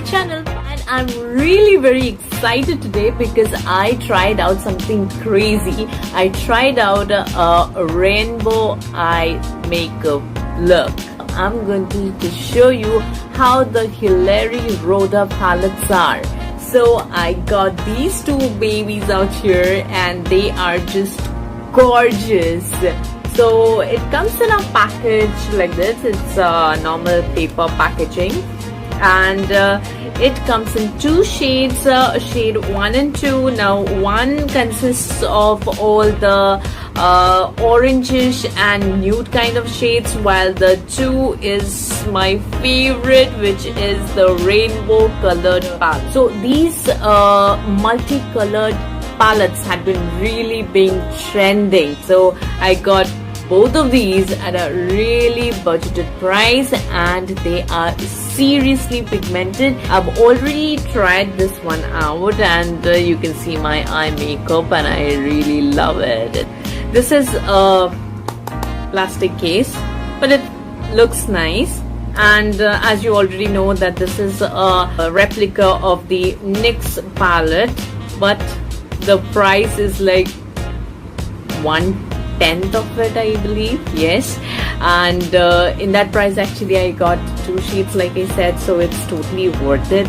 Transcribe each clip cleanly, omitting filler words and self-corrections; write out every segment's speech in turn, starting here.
my channel, and I'm really very excited today because I tried out something crazy. I tried out a rainbow eye makeup look. I'm going to show you how the Hilary Rhoda palettes are. So I got these two babies out here and they are just gorgeous. So it comes in a package like this. It's a normal paper packaging, and it comes in two shades, shade 1 and 2. Now 1 consists of all the orangish and nude kind of shades, while the 2 is my favorite, which is the rainbow colored palette. So these multicolored palettes had been really being trending, so I got both of these at a really budgeted price, and they are seriously pigmented. I've already tried this one out, and you can see my eye makeup, and I really love it. This is a plastic case, but it looks nice. And as you already know that this is a replica of the NYX palette, but the price is like 1/10 of it, I believe. Yes, and in that price actually I got 2 sheets, like I said, so it's totally worth it.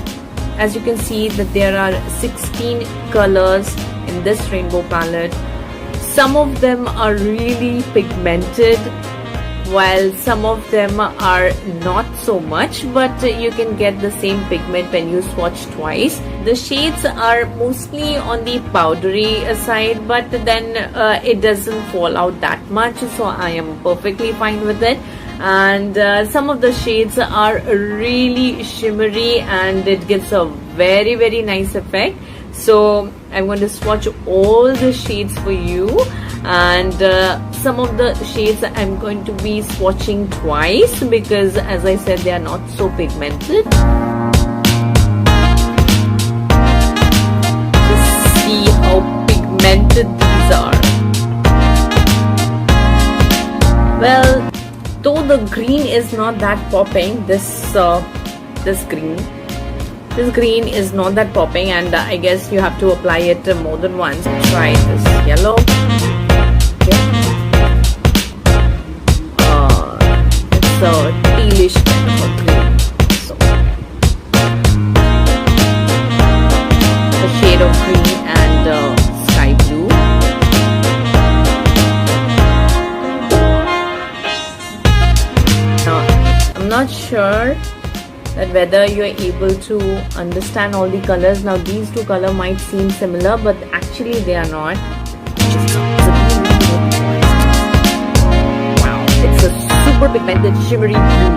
As you can see that there are 16 colors in this rainbow palette. Some of them are really pigmented, while some of them are not so much, but you can get the same pigment when you swatch twice. The shades are mostly on the powdery side, but then it doesn't fall out that much, so I am perfectly fine with it. And some of the shades are really shimmery and it gives a very very nice effect. So I'm going to swatch all the shades for you, and some of the shades I'm going to be swatching twice because, as I said, they are not so pigmented. Just see how pigmented these are. Well, though the green is not that popping, this green is not that popping, and I guess you have to apply it more than once. Try this yellow. Okay. It's a tealish kind of a green. So a shade of green and sky blue. Now I'm not sure that whether you're able to understand all the colors. Now these two colors might seem similar, but actually they are not. Wow, it's a super pigmented shimmery blue.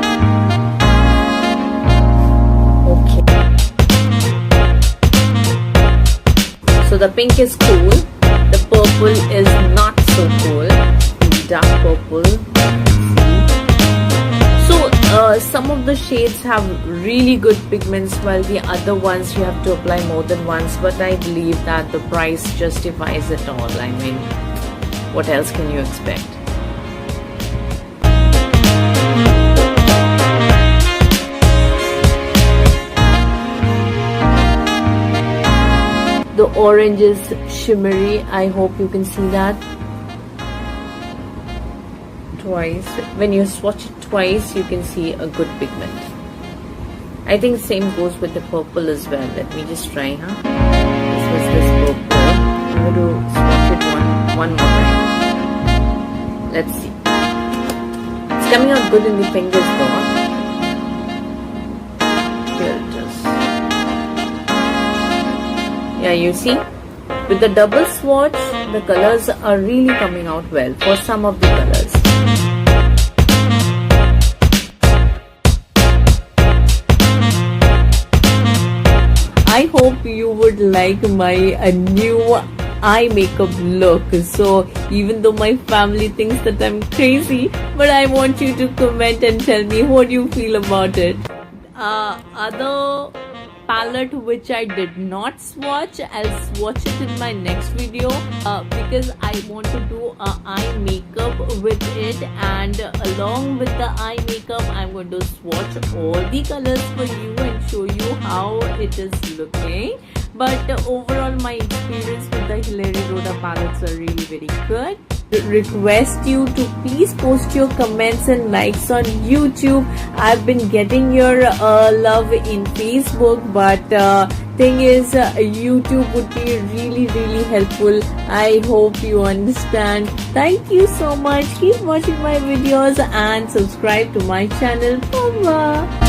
Okay, so the pink is cool, the purple is not so cool, the dark purple. Some of the shades have really good pigments, while the other ones you have to apply more than once, but I believe that the price justifies it all. I mean, what else can you expect? The orange is shimmery. I hope you can see that. Twice. When you swatch it twice, you can see a good pigment. I think same goes with the purple as well. Let me just try, huh? This was this purple. I'm going to swatch it one more time. Let's see. It's coming out good in the fingers though. Here it is. Yeah, you see? With the double swatch, the colors are really coming out well for some of the colors. I hope you would like my new eye makeup look. So even though my family thinks that I'm crazy, but I want you to comment and tell me what you feel about it. Other palette which I did not swatch. I'll swatch it in my next video because I want to do eye makeup with it, and along with the eye makeup I'm going to swatch all the colors for you and show you how it is looking. But overall my experience with the Hilary Rhoda palettes are really very good. Request you to please post your comments and likes on YouTube. I've been getting your love in Facebook, but thing is YouTube would be really helpful. I hope you understand. Thank you so much. Keep watching my videos and subscribe to my channel. Bye.